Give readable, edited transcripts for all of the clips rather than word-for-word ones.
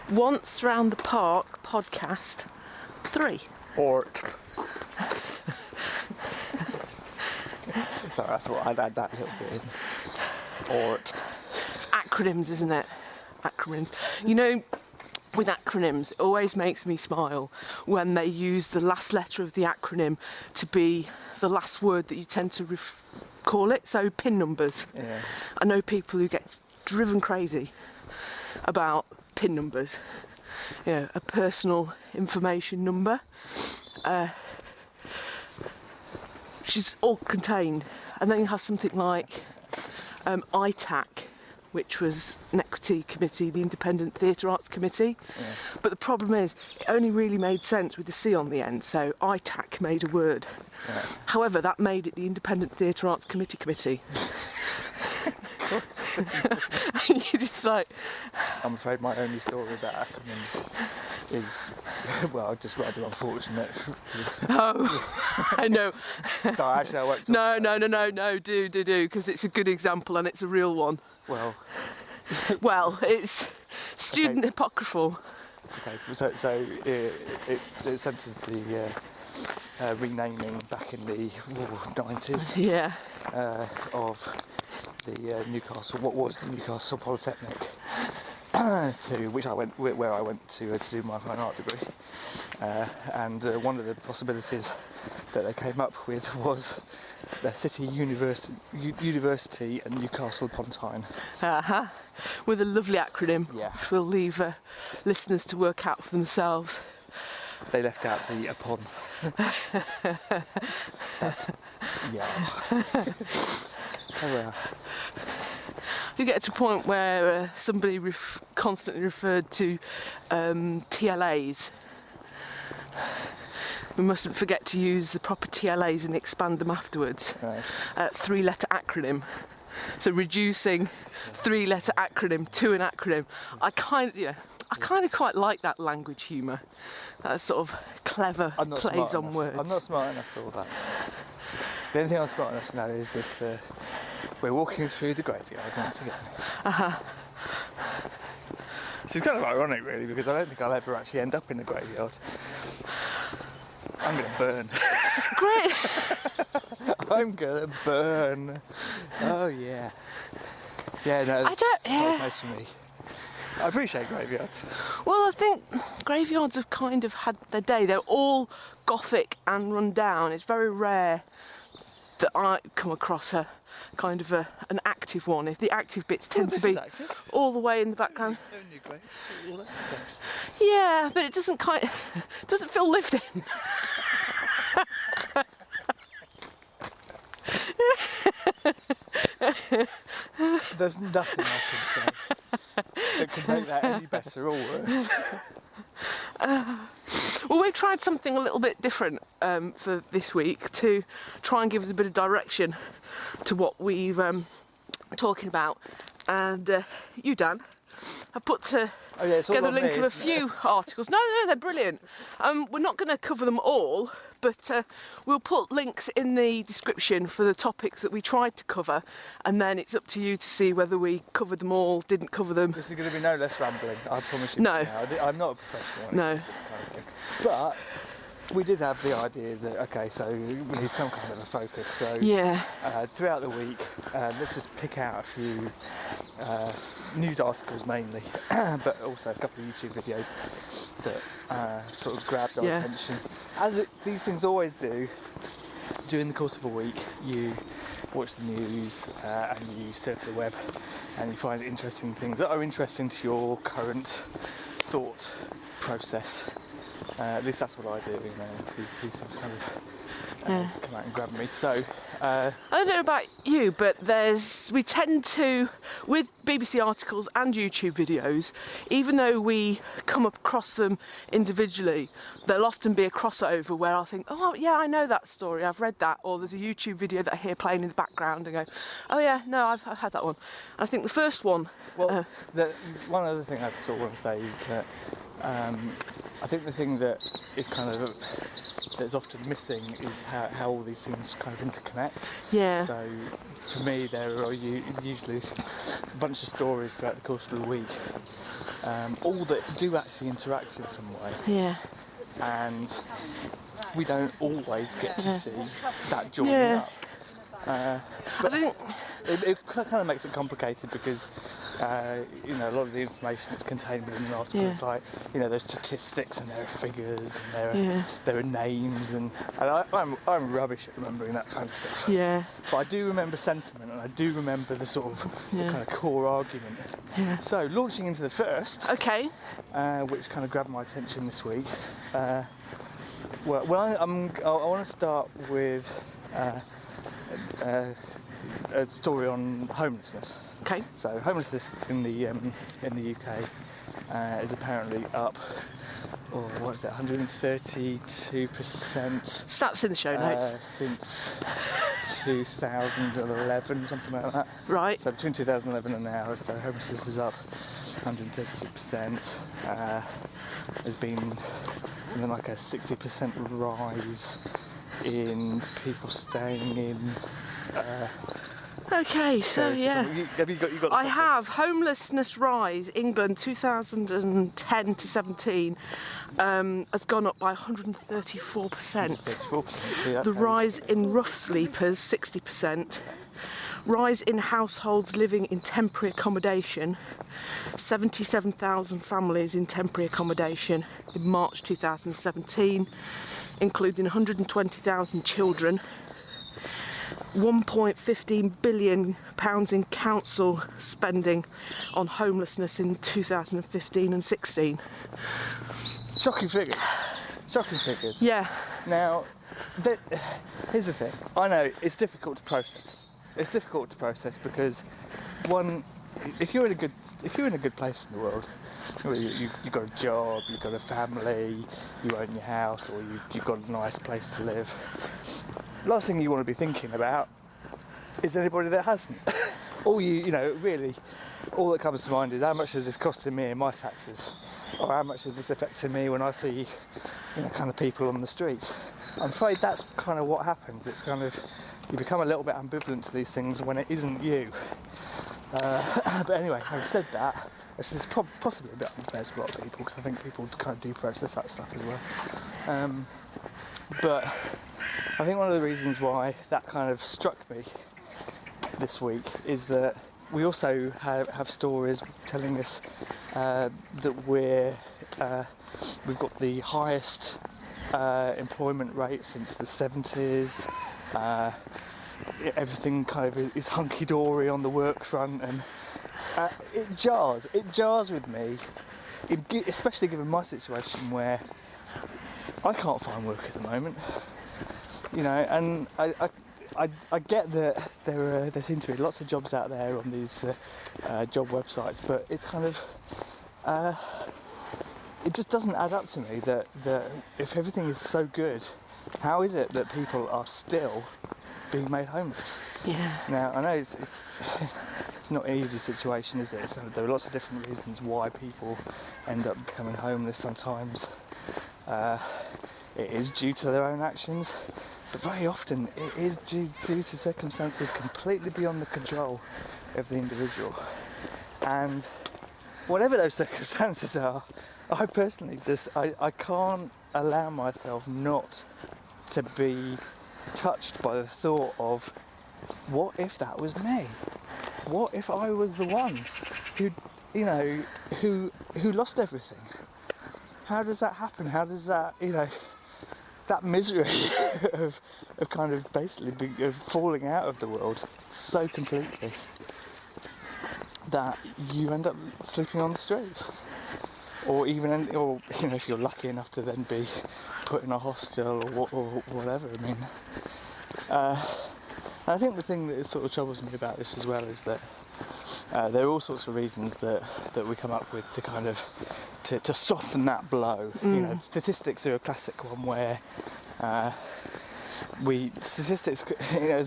Once Round the Park podcast 3. Ort. Sorry, I thought I'd add that little bit in. Ort. It's acronyms, isn't it? Acronyms. You know, with acronyms, it always makes me smile when they use the last letter of the acronym to be the last word that you tend to call it. So PIN numbers. Yeah. I know people who get driven crazy about PIN numbers. You know, a personal information number. Which is all contained. And then you have something like ITAC, which was an equity committee, the Independent Theatre Arts Committee. Yeah. But the problem is, it only really made sense with the C on the end, so ITAC made a word. Yeah. However, that made it the Independent Theatre Arts Committee. And you're just like... I'm afraid my only story about acronyms is, well, just rather unfortunate. Oh, I know. Sorry, actually I won't talk No, do, because it's a good example and it's a real one. Well, it's student apocryphal. okay, so it centres the renaming back in the 90s Yeah. of the Newcastle, what was the Newcastle Polytechnic, where I went to do my fine art degree, and one of the possibilities that they came up with was the City University and Newcastle upon Tyne. With a lovely acronym. Yeah. Which we'll leave listeners to work out for themselves. They left out the upon. Yeah. Oh well. You get to a point where somebody constantly referred to TLAs. We mustn't forget to use the proper TLAs and expand them afterwards. Right. 3-letter acronym. So reducing 3-letter acronym to an acronym. I kind of quite like that language humour. That sort of clever plays on words. I'm not smart enough for all that. The only thing I'm smart enough to know is that we're walking through the graveyard once again. So it's kind of ironic, really, because I don't think I'll ever actually end up in the graveyard. I'm going to burn. Great. I'm going to burn. Oh, yeah. Yeah, no, that's not a place for me. I appreciate graveyards. Well, I think graveyards have kind of had their day. They're all gothic and run down. It's very rare that I come across a kind of an active one. If the active bits tend to be all the way in the background. Only graves, all that graves. Yeah, but it doesn't doesn't feel lived in. There's nothing I can say that can make that any better or worse. Well, we've tried something a little bit different for this week to try and give us a bit of direction to what we've talking about. And you, Dan, have put together a link of a few articles. No, they're brilliant. We're not going to cover them all, but we'll put links in the description for the topics that we tried to cover, and then it's up to you to see whether we covered them all, didn't cover them. This is going to be no less rambling, I promise you. No. I'm not a professional when No. it comes to this kind of thing. But we did have the idea that, okay, so we need some kind of a focus. So Yeah. Throughout the week, let's just pick out a few news articles mainly, but also a couple of YouTube videos that sort of grabbed our attention. As these things always do, during the course of a week, you watch the news and you surf the web and you find interesting things that are interesting to your current thought process. At least that's what I do. You know, these things kind of come out and grab me. So I don't know about you, but we tend to, with BBC articles and YouTube videos, even though we come across them individually, there'll often be a crossover where I'll think, oh yeah, I know that story, I've read that, or there's a YouTube video that I hear playing in the background and go, oh yeah, no, I've had that one. And I think the first one... Well, one other thing I sort of want to say is that I think the thing that is kind of that's often missing is how all these things kind of interconnect. Yeah. So for me, there are usually a bunch of stories throughout the course of the week all that do actually interact in some way. Yeah. And we don't always get to see that joining up. I think it kind of makes it complicated because a lot of the information that's contained within an article is like, there's statistics and there are figures and there are names and I'm rubbish at remembering that kind of stuff. Yeah. But I do remember sentiment and I do remember the sort of the kind of core argument. Yeah. So launching into the first, okay. which kind of grabbed my attention this week. I want to start with a story on homelessness. Okay. So homelessness in the UK is apparently up, 132%. Stats in the show notes. Since 2011, something like that. Right. So between 2011 and now, so homelessness is up 132%. There's been something like a 60% rise in people staying in. Okay, so yeah. Have you got the I have. Homelessness rise, England 2010 to 17 has gone up by 134%. 34%. The rise in rough sleepers, 60%. Rise in households living in temporary accommodation, 77,000 families in temporary accommodation in March 2017, including 120,000 children. £1.15 billion in council spending on homelessness in 2015 and 16. Shocking figures. Yeah. Now, here's the thing. I know it's difficult to process. It's difficult to process because, one, if you're in a good place in the world, you've got a job, you've got a family, you own your house, or you've got a nice place to live. Last thing you want to be thinking about is anybody that hasn't. Really, all that comes to mind is how much is this costing me in my taxes, or how much is this affecting me when I see, kind of people on the streets. I'm afraid that's kind of what happens. It's kind of, you become a little bit ambivalent to these things when it isn't you. But anyway, having said that, this is possibly a bit unfair to a lot of people because I think people kind of do process that stuff as well. But I think one of the reasons why that kind of struck me this week is that we also have stories telling us that we've got the highest employment rate since the 70s. Everything kind of is hunky-dory on the work front, and it jars with me, especially given my situation where I can't find work at the moment, and I get that there seem to be lots of jobs out there on these job websites, but it's kind of it just doesn't add up to me that if everything is so good, how is it that people are still being made homeless? Yeah. Now I know it's not an easy situation, is it? It's kind of, there are lots of different reasons why people end up becoming homeless. Sometimes it is due to their own actions, but very often it is due to circumstances completely beyond the control of the individual. And whatever those circumstances are, I personally I can't allow myself not to be touched by the thought of, what if that was me? What if I was the one who lost everything? How does that happen? How does that, that misery of kind of basically of falling out of the world so completely that you end up sleeping on the streets, or if you're lucky enough to then be put in a hostel or whatever. I mean, I think the thing that sort of troubles me about this as well is that there are all sorts of reasons that we come up with to kind of to soften that blow. Statistics are a classic one where as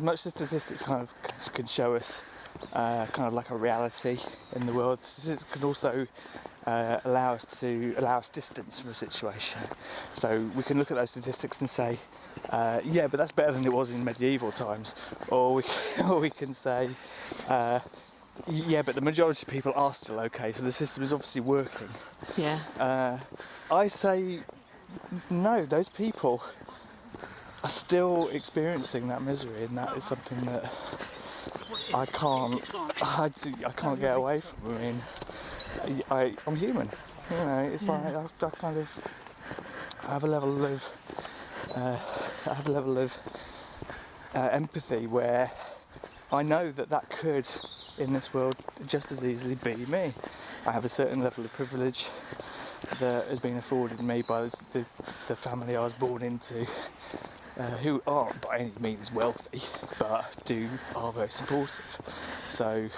much as statistics kind of can show us kind of like a reality in the world, statistics can also allow us distance from a situation. So we can look at those statistics and say, yeah, but that's better than it was in medieval times, or we can say, Yeah, but the majority of people are still okay, so the system is obviously working. Yeah. I say no, those people are still experiencing that misery, and that is something that I can't get away from. I mean, I'm human, you know. It's like I have a level of empathy where I know that could, in this world, just as easily be me. I have a certain level of privilege that has been afforded me by the family I was born into, who aren't by any means wealthy, but are very supportive. So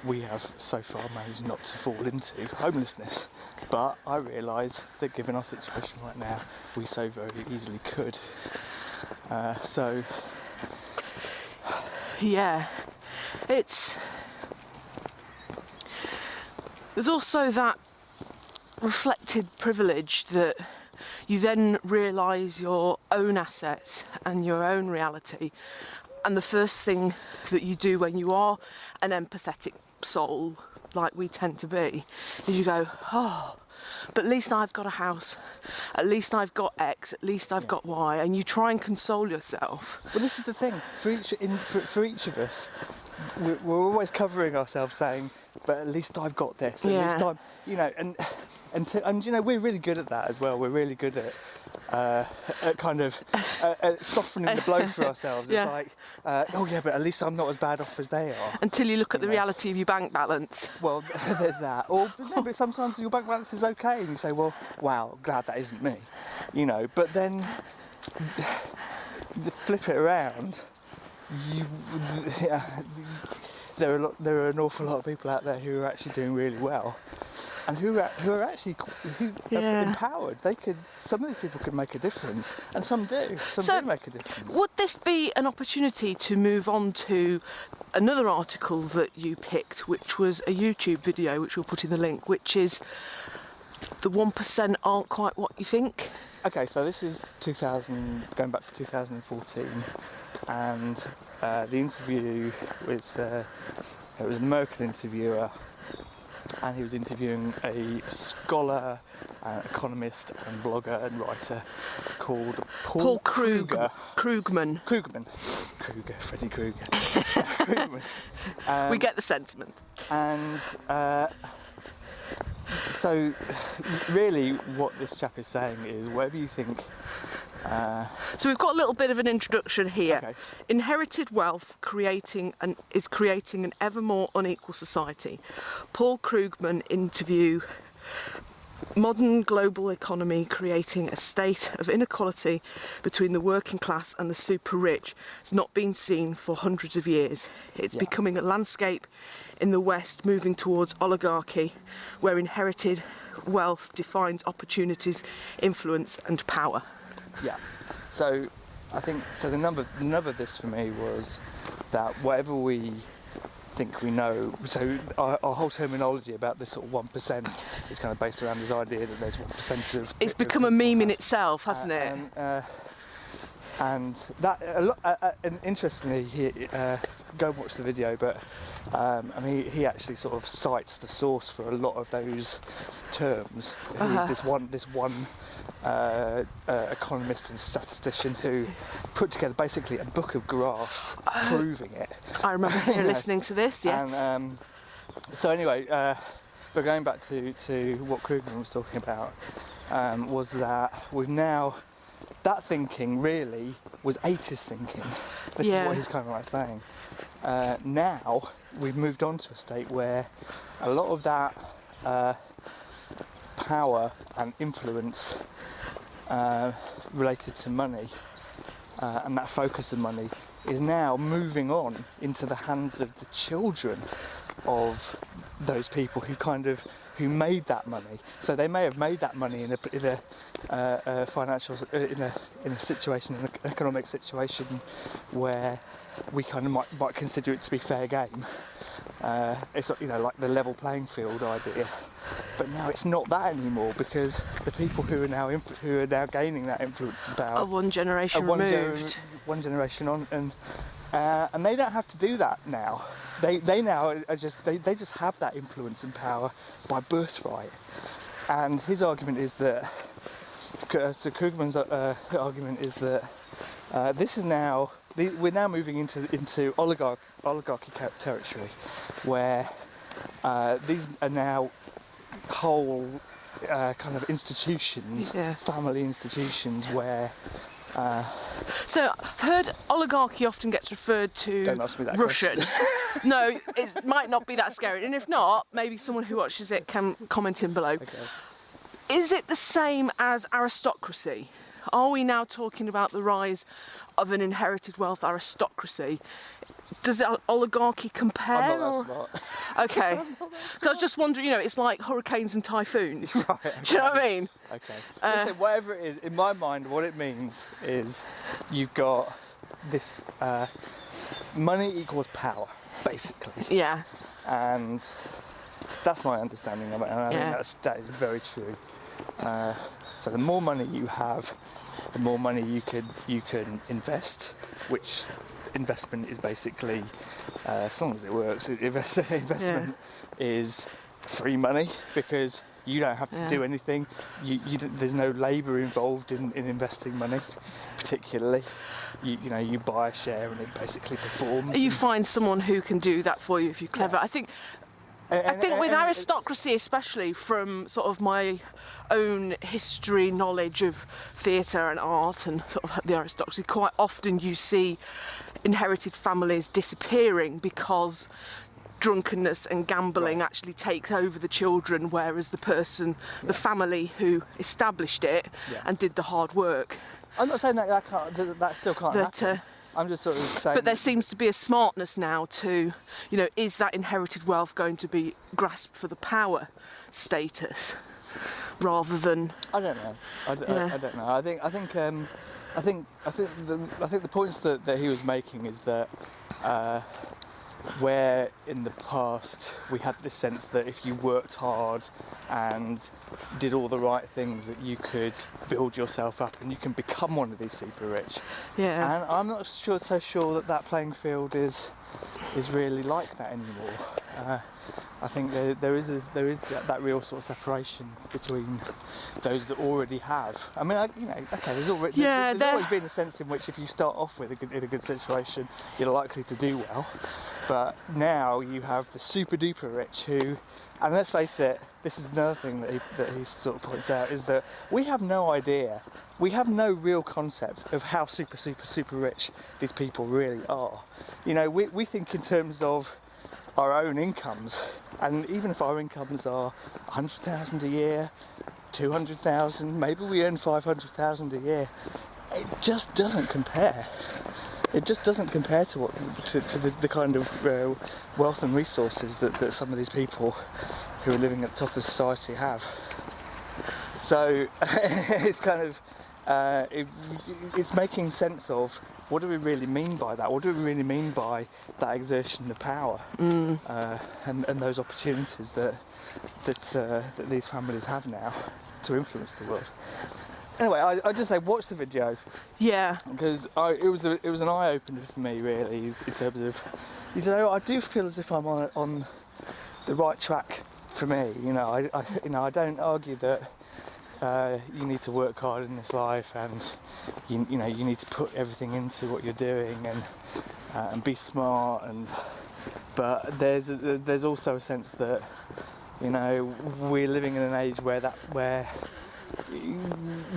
we have so far managed not to fall into homelessness. But I realise that given our situation right now, we so very easily could. Yeah, there's also that reflected privilege that you then realise your own assets and your own reality, and the first thing that you do when you are an empathetic soul like we tend to be is you go, oh, but at least I've got a house, at least I've got X, at least I've got Y, and you try and console yourself. Well, this is the thing, for each of us, we're always covering ourselves saying, but at least I've got this, at least I'm, you know, and you know, we're really good at that as well. We're really good at kind of softening the blow for ourselves. It's like, oh yeah, but at least I'm not as bad off as they are. Until you look at the reality of your bank balance. Well, there's that. Or no, but sometimes your bank balance is okay, and you say, well, wow, glad that isn't me, you know. But then flip it around. There are an awful lot of people out there who are actually doing really well, and who are empowered. Some of these people could make a difference, and some do. Some do make a difference. Would this be an opportunity to move on to another article that you picked, which was a YouTube video, which we'll put in the link, which is the 1% aren't quite what you think? Okay, so this is going back to 2014, and the interview was it was an American interviewer, and he was interviewing a scholar, economist, and blogger and writer called Paul Krugman. Freddy Krueger. Krugman. We get the sentiment. And so, really, what this chap is saying is, whatever you think. So we've got a little bit of an introduction here. Okay. Inherited wealth is creating an ever more unequal society. Paul Krugman interview. Modern global economy creating a state of inequality between the working class and the super rich has not been seen for hundreds of years. It's becoming a landscape in the West moving towards oligarchy, where inherited wealth defines opportunities, influence and power. Yeah. So I think the nub of this for me was that whatever we think we know, so our whole terminology about this sort of 1% is kind of based around this idea that there's 1% of... It's become a meme in itself, hasn't it? And that, and interestingly, go and watch the video, but I mean, he actually sort of cites the source for a lot of those terms. He's this one economist and statistician who put together basically a book of graphs proving it. I remember listening to this, yes. And so anyway, but going back to what Krugman was talking about, was that we've now... That thinking really was 80s thinking. This is what he's kind of like saying. Now we've moved on to a state where a lot of that power and influence related to money and that focus of money is now moving on into the hands of the children of those people who made that money. So they may have made that money in a financial, in a situation, in an economic situation where we kind of might consider it to be fair game. It's, you know, like the level playing field idea. But now it's not that anymore, because the people who are now gaining that influence and power are one generation removed. One generation on, and And they don't have to do that now. They now are they just have that influence and power by birthright. And his argument is that, so Krugman's argument is that this is now, we're now moving into oligarchy territory, where these are now whole kind of institutions, family institutions, where so I've heard oligarchy often gets referred to don't ask me that Russian. question. No, it might not be that scary, and if not, maybe someone who watches it can comment in below. Okay. Is it the same as aristocracy? Are we now talking about the rise of an inherited wealth aristocracy? Does oligarchy compare? I'm not that smart. Okay. So I was just wondering, it's like hurricanes and typhoons. Right, okay. Do you know what I mean? Okay. Listen, whatever it is, in my mind, what it means is you've got this money equals power, basically. Yeah. And that's my understanding of it, and I think that is very true. So the more money you have, the more money you can invest, which investment is basically, as long as it works, investment is free money, because you don't have to do anything. There's no labour involved in investing money, particularly. You buy a share and it basically performs. You find someone who can do that for you if you're clever. I think with aristocracy, especially from sort of my own history knowledge of theatre and art and sort of the aristocracy, quite often you see inherited families disappearing because drunkenness and gambling actually takes over the children, whereas the family who established it and did the hard work. I'm not saying that still can't happen. I'm just sort of saying... But there seems to be a smartness now to, is that inherited wealth going to be grasped for the power status rather than... I don't know. I don't know. I think the points that he was making is that where in the past we had this sense that if you worked hard and did all the right things that you could build yourself up and you can become one of these super rich. Yeah. And I'm not so sure that playing field is really like that anymore. I think there is that real sort of separation between those that already have. I mean, there's always been a sense in which if you start off in a good situation, you're likely to do well. But now you have the super duper rich who, and let's face it, this is another thing that he sort of points out, is that we have no idea, we have no real concept of how super rich these people really are. We think in terms of our own incomes, and even if our incomes are 100,000 a year, 200,000, maybe we earn 500,000 a year, it just doesn't compare. It just doesn't compare to the kind of wealth and resources that some of these people who are living at the top of society have. So it's kind of it's making sense of what do we really mean by that? What do we really mean by that exertion of power and those opportunities that these families have now to influence the world? Anyway, I just say watch the video. Yeah. Because it was an eye opener for me, really, in terms of, I do feel as if I'm on the right track for me. I don't argue that you need to work hard in this life, and you need to put everything into what you're doing and be smart, but there's also a sense that we're living in an age where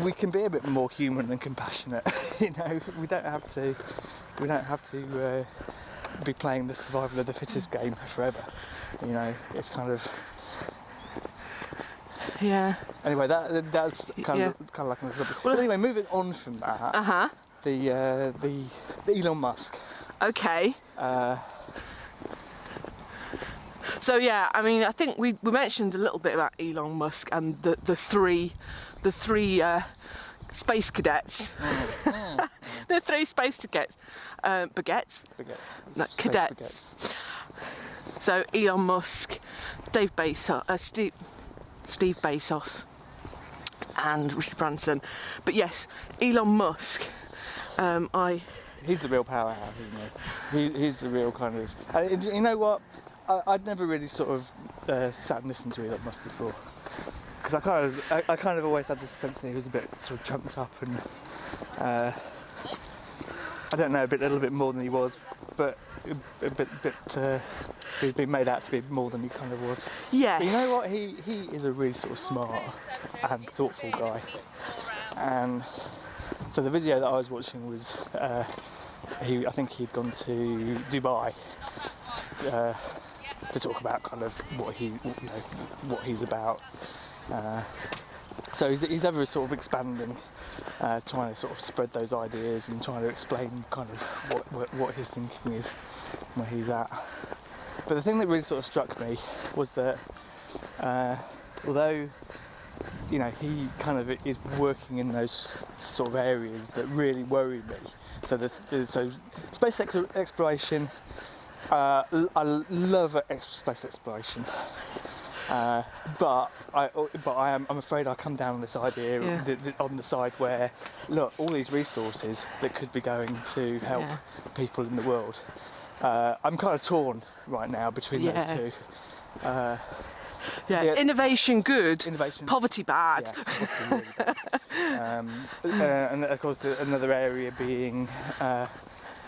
we can be a bit more human and compassionate. We don't have to be playing the survival of the fittest game forever. It's kind of. Yeah. Anyway, that's kind of like an example. Well, anyway, moving on from that. The Elon Musk. Okay. So yeah, I mean, I think we mentioned a little bit about Elon Musk and the three space cadets. The three space cadets. Baguettes. No, cadets. Baguettes. So Elon Musk, Steve Bezos, and Richard Branson. But yes, Elon Musk. he's the real powerhouse, isn't he? He's the real kind of. You know what? I'd never really sort of sat and listened to Elon Musk before, because I kind of always had this sense that he was a bit sort of trumped up and I don't know, a little bit more than he was, but he'd been made out to be more than he kind of was. Yes. But you know what? He is a really sort of smart and thoughtful guy. And so the video that I was watching was I think he'd gone to Dubai to talk about kind of what he's about. So he's ever sort of expanding, trying to sort of spread those ideas and trying to explain kind of what his thinking is, where he's at. But the thing that really sort of struck me was that although he kind of is working in those sort of areas that really worry me. So space exploration, I love space exploration. But I'm afraid I come down on this idea on the side where, look, all these resources that could be going to help people in the world. I'm kind of torn right now between those two. Innovation good, poverty bad. Yeah, really bad. And of course another area being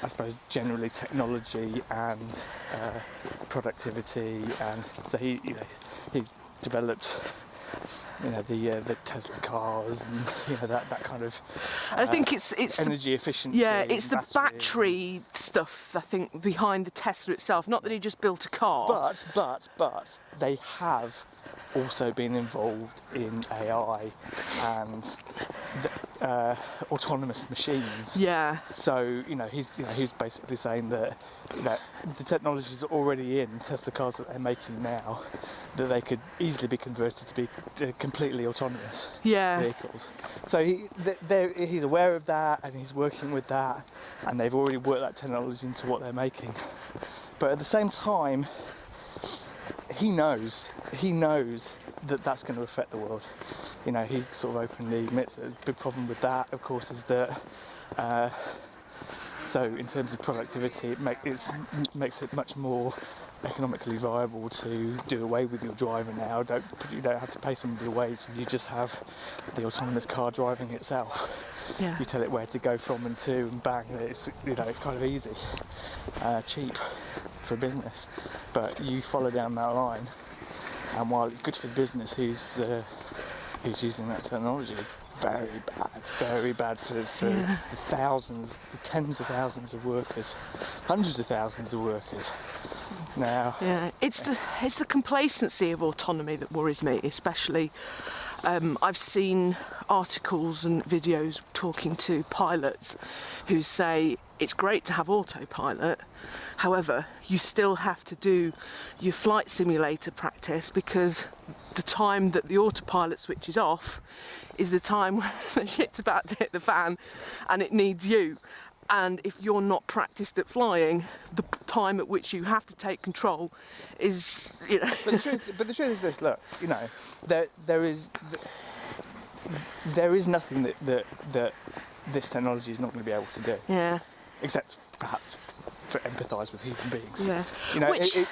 I suppose generally technology and productivity, and so he's developed the Tesla cars and that kind of. I think it's energy efficiency. Yeah, it's the battery stuff I think behind the Tesla itself. Not that he just built a car. But they have also been involved in AI and autonomous machines. Yeah. So he's basically saying that the technology is already in Tesla cars that they're making now, that they could easily be converted to be completely autonomous vehicles. So he's aware of that and he's working with that, and they've already worked that technology into what they're making. But at the same time, he knows that that's going to affect the world. He sort of openly admits that a big problem with that, of course, is that so in terms of productivity, it makes it much more economically viable to do away with your driver now. You don't have to pay somebody a wage, you just have the autonomous car driving itself. Yeah. You tell it where to go from and to, and bang, it's kind of easy, cheap for a business. But you follow down that line, and while it's good for the business who's using that technology, very bad for the thousands, the tens of thousands of workers, hundreds of thousands of workers. Now, it's the complacency of autonomy that worries me, especially. I've seen articles and videos talking to pilots who say it's great to have autopilot, however, you still have to do your flight simulator practice, because the time that the autopilot switches off is the time when the shit's about to hit the fan and it needs you. And if you're not practiced at flying, the time at which you have to take control is, But the truth is this: look, there is nothing that this technology is not going to be able to do. Yeah. Except perhaps for empathise with human beings. Yeah.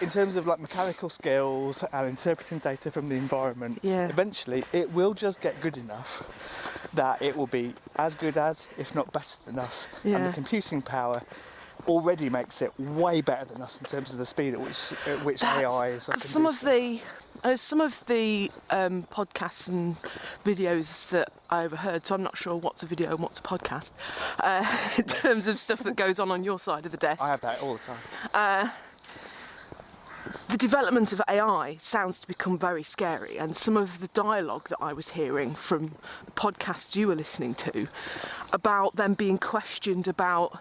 In terms of like mechanical skills and interpreting data from the environment, eventually it will just get good enough that it will be as good as, if not better than us. Yeah. And the computing power already makes it way better than us in terms of the speed at which AI is. Some of the podcasts and videos that I overheard, so I'm not sure what's a video and what's a podcast, in terms of stuff that goes on your side of the desk. I have that all the time. The development of AI sounds to become very scary, and some of the dialogue that I was hearing from the podcasts you were listening to about them being questioned about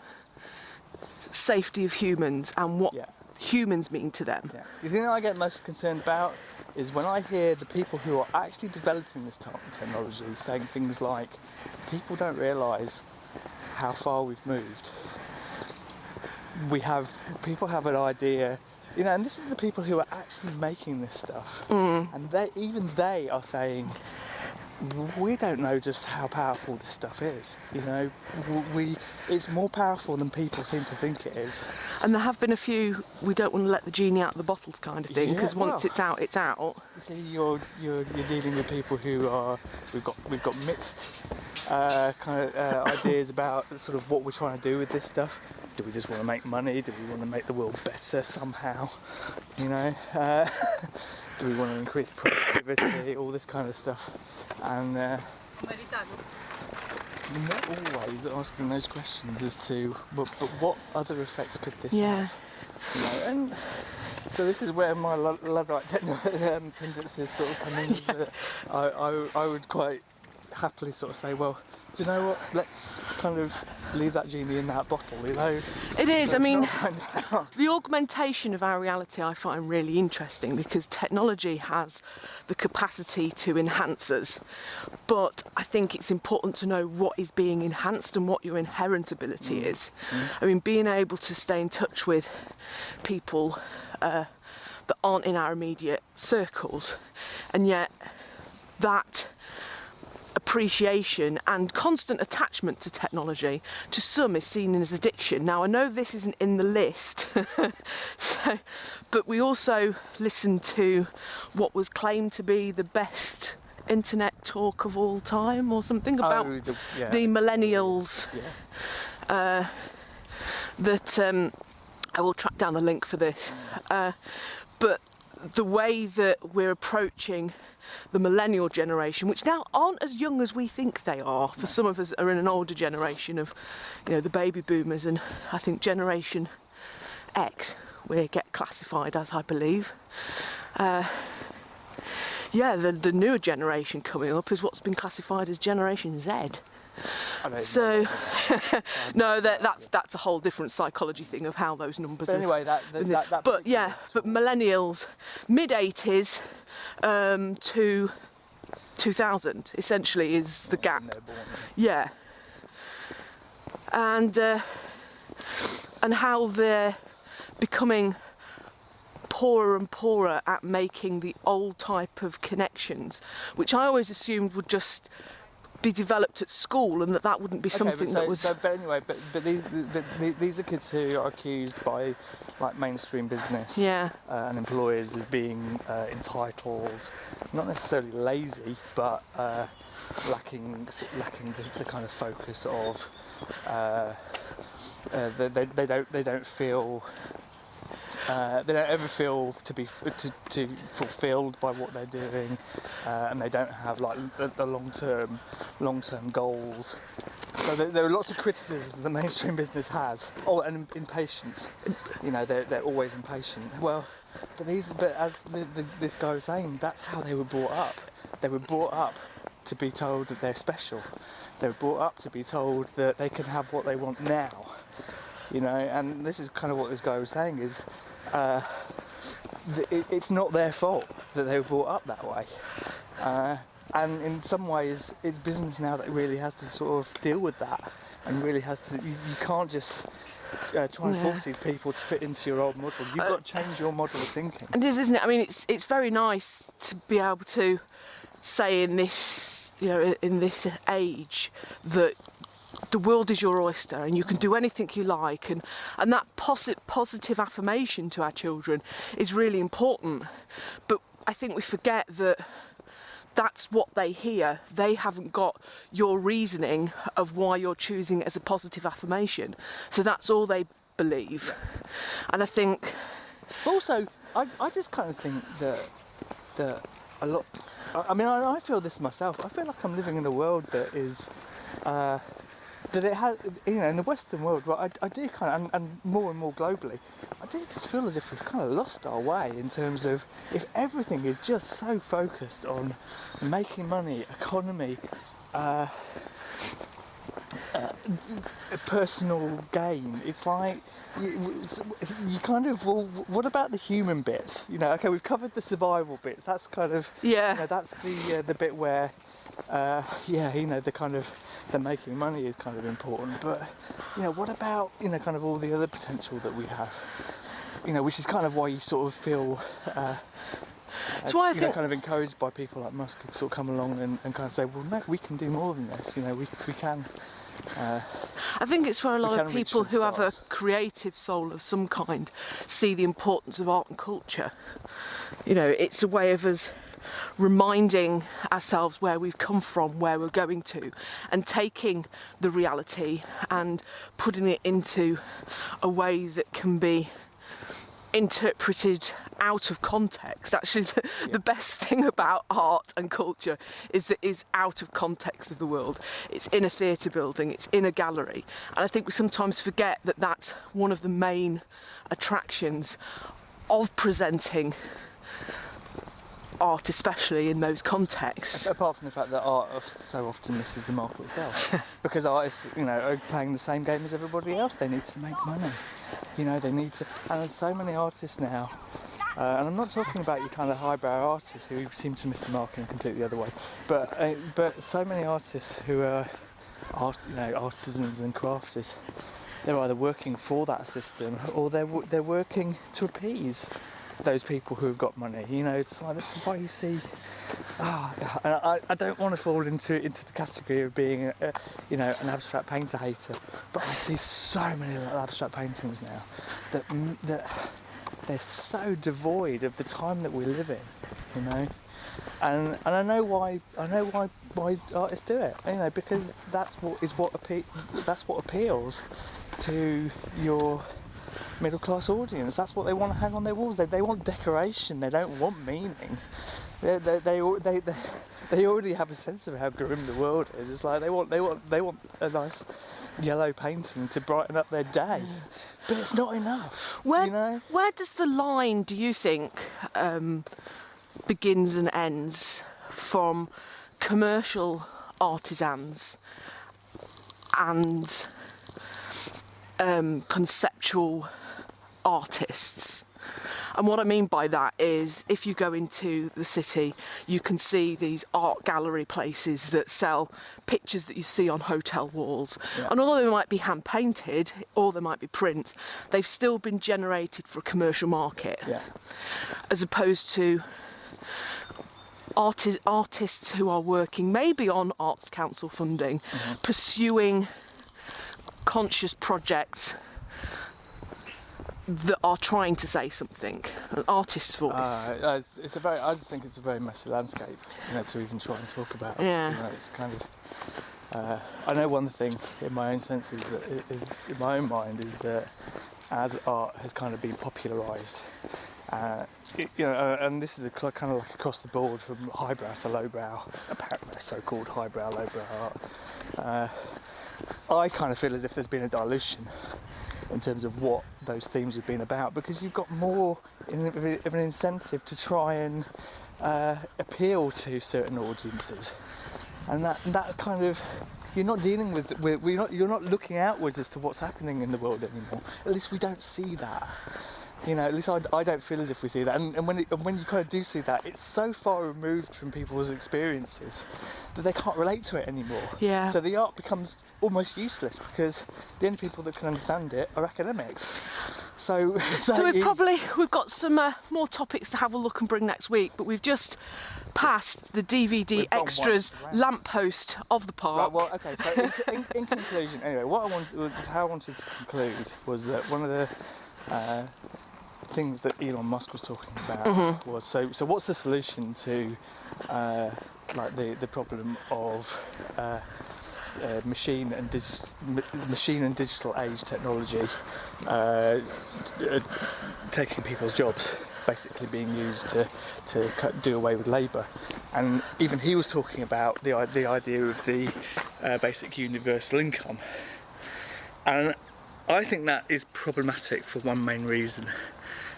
safety of humans and what humans mean to them. Yeah. The thing that I get most concerned about is when I hear the people who are actually developing this type of technology saying things like, people don't realise how far we've moved. People have an idea, and this is the people who are actually making this stuff, and even they are saying, we don't know just how powerful this stuff is. You know, it's more powerful than people seem to think it is. And there have been a few, we don't want to let the genie out of the bottle kind of thing, because once it's out, it's out. You see, you're dealing with people who are, we've got mixed ideas about sort of what we're trying to do with this stuff. Do we just want to make money? Do we want to make the world better somehow? You know, do we want to increase productivity? All this kind of stuff, and not always asking those questions as to, but what other effects could this have? You know, and so this is where my Luddite tendencies sort of come in. Is that I would quite happily sort of say, well, do you know what? Let's kind of leave that genie in that bottle, you know? It is, I mean, the augmentation of our reality I find really interesting, because technology has the capacity to enhance us, but I think it's important to know what is being enhanced and what your inherent ability is. I mean, being able to stay in touch with people that aren't in our immediate circles, and yet that appreciation and constant attachment to technology to some is seen as addiction. Now I know this isn't in the list, but we also listened to what was claimed to be the best internet talk of all time, or something about the millennials. That I will track down the link for this, but the way that we're approaching the millennial generation, which now aren't as young as we think they are. For some of us are in an older generation of, you know, the baby boomers, and I think Generation X we get classified as, I believe. The newer generation coming up is what's been classified as Generation Z. So no, that's a whole different psychology thing of how those numbers. But anyway, but millennials, mid-80s to 2000 essentially is the gap. Yeah, and how they're becoming poorer and poorer at making the old type of connections, which I always assumed would just be developed at school, and that wouldn't be something that was. But anyway, but these are kids who are accused by like mainstream business and employers as being entitled, not necessarily lazy, but lacking the kind of focus of they don't feel. They don't ever feel to be fulfilled by what they're doing, and they don't have like the long-term goals. So there are lots of criticisms the mainstream business has. Oh, and impatience. You know, they're always impatient. Well, but as this guy was saying, that's how they were brought up. They were brought up to be told that they're special. They were brought up to be told that they can have what they want now. You know, and this is kind of what this guy was saying is, it's not their fault that they were brought up that way. And in some ways, it's business now that really has to sort of deal with that, and really has to. You can't just try and force these people to fit into your old model. You've got to change your model of thinking. And it is, isn't it? I mean, it's very nice to be able to say in this, you know, in this age that the world is your oyster and you can do anything you like, and that positive affirmation to our children is really important. But I think we forget that that's what they hear. They haven't got your reasoning of why you're choosing it as a positive affirmation, so that's all they believe. And I think also I just kind of think that a lot, I mean, I feel this myself. I feel like I'm living in a world that is that it has, you know, in the Western world, right, I do kind of, and more globally, I do just feel as if we've kind of lost our way in terms of, if everything is just so focused on making money, economy, personal gain, it's like, you kind of, well, what about the human bits? You know, okay, we've covered the survival bits, that's kind of, you know, that's the bit where, you know, the making money is kind of important, but, you know, what about, you know, kind of all the other potential that we have, you know, which is kind of why you sort of feel That's why I think kind of encouraged by people like Musk who sort of come along and kind of say, well, no, we can do more than this. We can. I think it's where a lot of people who have a creative soul of some kind see the importance of art and culture. It's a way of us reminding ourselves where we've come from, where we're going to, and taking the reality and putting it into a way that can be interpreted out of context. Actually, the best thing about art and culture is that it's out of context of the world. It's in a theatre building, it's in a gallery, and I think we sometimes forget that that's one of the main attractions of presenting art, especially in those contexts. Apart from the fact that art so often misses the mark itself, because artists, are playing the same game as everybody else. They need to make money. They need to, and there's so many artists now, and I'm not talking about your kind of highbrow artists who seem to miss the mark in a completely other way, but so many artists who are artisans and crafters. They're either working for that system or they're working to appease those people who have got money. It's like, this is why you see. And I don't want to fall into the category of being an abstract painter hater, but I see so many little abstract paintings now that they're so devoid of the time that we live in, and I know why artists do it, because that's what appeals to your middle class audience. That's what they want to hang on their walls. They want decoration. They don't want meaning. They already have a sense of how grim the world is. It's like they want a nice yellow painting to brighten up their day, but it's not enough. Where does the line, do you think, begins and ends from commercial artisans and conceptual artists? And what I mean by that is, if you go into the city, you can see these art gallery places that sell pictures that you see on hotel walls. Yeah. And although they might be hand painted or they might be prints, they've still been generated for a commercial market. Yeah. As opposed to artists who are working maybe on Arts Council funding, pursuing conscious projects that are trying to say something, an artist's voice. I just think it's a very messy landscape, to even try and talk about. Yeah. It's kind of. I know one thing in my own sense is in my own mind is that as art has kind of been popularised, and this is kind of like across the board from highbrow to lowbrow, apparently so-called highbrow, lowbrow art. I kind of feel as if there's been a dilution in terms of what those themes have been about, because you've got more of an incentive to try and appeal to certain audiences, and that's kind of, you're not dealing with you're not looking outwards as to what's happening in the world anymore. At least we don't see that. At least I don't feel as if we see that, and when you kind of do see that, it's so far removed from people's experiences that they can't relate to it anymore. Yeah. So the art becomes almost useless because the only people that can understand it are academics. So we've got some more topics to have a look and bring next week, but we've just passed the DVD extras lamppost of the park. Right, well, okay. So in conclusion, anyway, how I wanted to conclude was that one of the things that Elon Musk was talking about was so what's the solution to the problem of machine and digital age technology taking people's jobs, basically being used to do away with labour. And even he was talking about the idea of the basic universal income, and I think that is problematic for one main reason,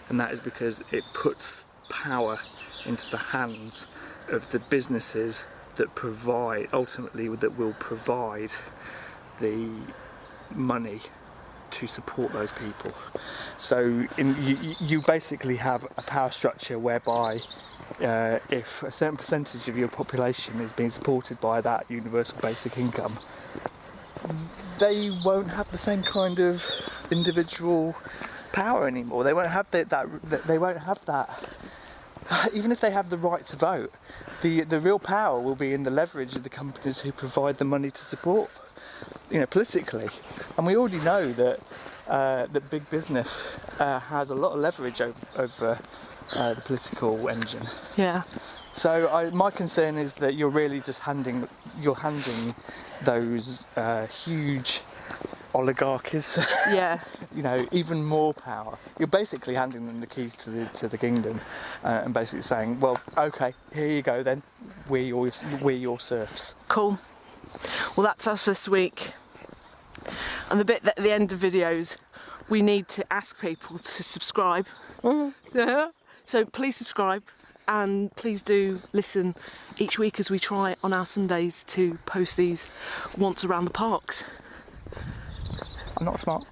and that is because it puts power into the hands of the businesses that will provide the money to support those people. So you basically have a power structure whereby if a certain percentage of your population is being supported by that universal basic income, they won't have the same kind of individual power anymore. They won't have that even if they have the right to vote, the real power will be in the leverage of the companies who provide the money to support, politically. And we already know that that big business has a lot of leverage over the political engine. Yeah. So my concern is that you're really just handing those huge oligarchies, Yeah. even more power. You're basically handing them the keys to the kingdom, and basically saying, well, okay, here you go then. We're your serfs. Cool. Well, that's us for this week. And the bit at the end of videos, we need to ask people to subscribe. So please subscribe, and please do listen each week as we try on our Sundays to post these once around the parks. I'm not smart.